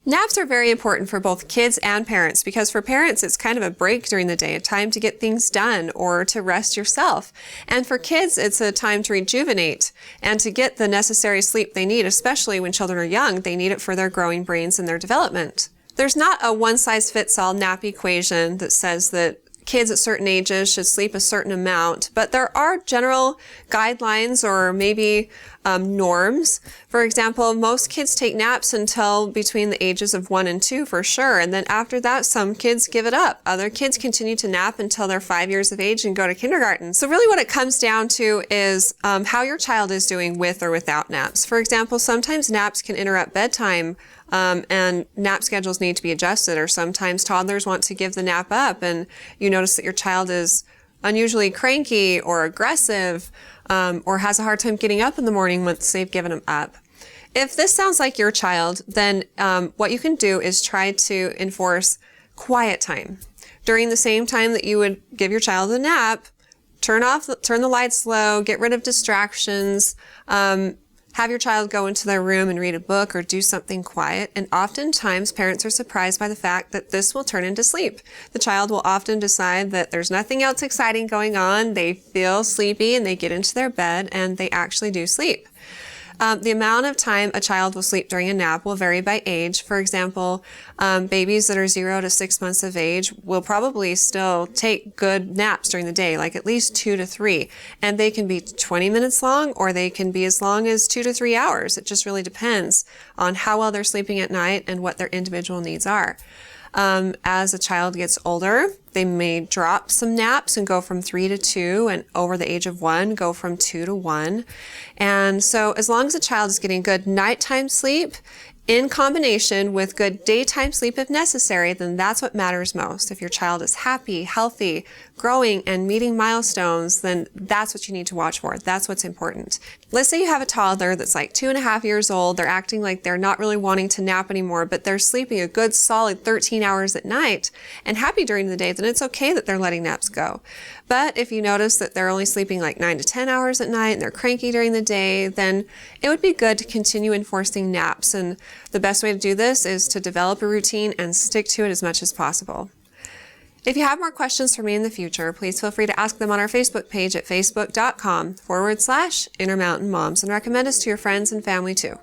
Naps are very important for both kids and parents because for parents, it's kind of a break during the day, a time to get things done or to rest yourself. And for kids, it's a time to rejuvenate and to get the necessary sleep they need, especially when children are young. They need it for their growing brains and their development. There's not a one-size-fits-all nap equation that says that kids at certain ages should sleep a certain amount, but there are general guidelines or maybe norms. For example, most kids take naps until between the ages of 1 and 2 for sure, and then after that, some kids give it up. Other kids continue to nap until they're 5 years of age and go to kindergarten. So really what it comes down to is how your child is doing with or without naps. For example, sometimes naps can interrupt bedtime, and nap schedules need to be adjusted, or sometimes toddlers want to give the nap up and you notice that your child is unusually cranky or aggressive, or has a hard time getting up in the morning once they've given them up. If this sounds like your child, then what you can do is try to enforce quiet time. During the same time that you would give your child a nap, turn the lights low, get rid of distractions, have your child go into their room and read a book or do something quiet. And oftentimes parents are surprised by the fact that this will turn into sleep. The child will often decide that there's nothing else exciting going on. They feel sleepy and they get into their bed and they actually do sleep. The amount of time a child will sleep during a nap will vary by age. For example, babies that are 0 to 6 months of age will probably still take good naps during the day, like at least 2 to 3. And they can be 20 minutes long or they can be as long as 2 to 3 hours. It just really depends on how well they're sleeping at night and what their individual needs are. As a child gets older, they may drop some naps and go from 3 to 2, and over the age of 1, go from 2 to 1. And so as long as a child is getting good nighttime sleep in combination with good daytime sleep if necessary, then that's what matters most. If your child is happy, healthy, growing, and meeting milestones, then that's what you need to watch for. That's what's important. Let's say you have a toddler that's like 2.5 years old. They're acting like they're not really wanting to nap anymore, but they're sleeping a good solid 13 hours at night and happy during the day, then it's okay that they're letting naps go. But if you notice that they're only sleeping like 9 to 10 hours at night and they're cranky during the day, then it would be good to continue enforcing naps. And the best way to do this is to develop a routine and stick to it as much as possible. If you have more questions for me in the future, please feel free to ask them on our Facebook page at facebook.com/Intermountain Moms and recommend us to your friends and family too.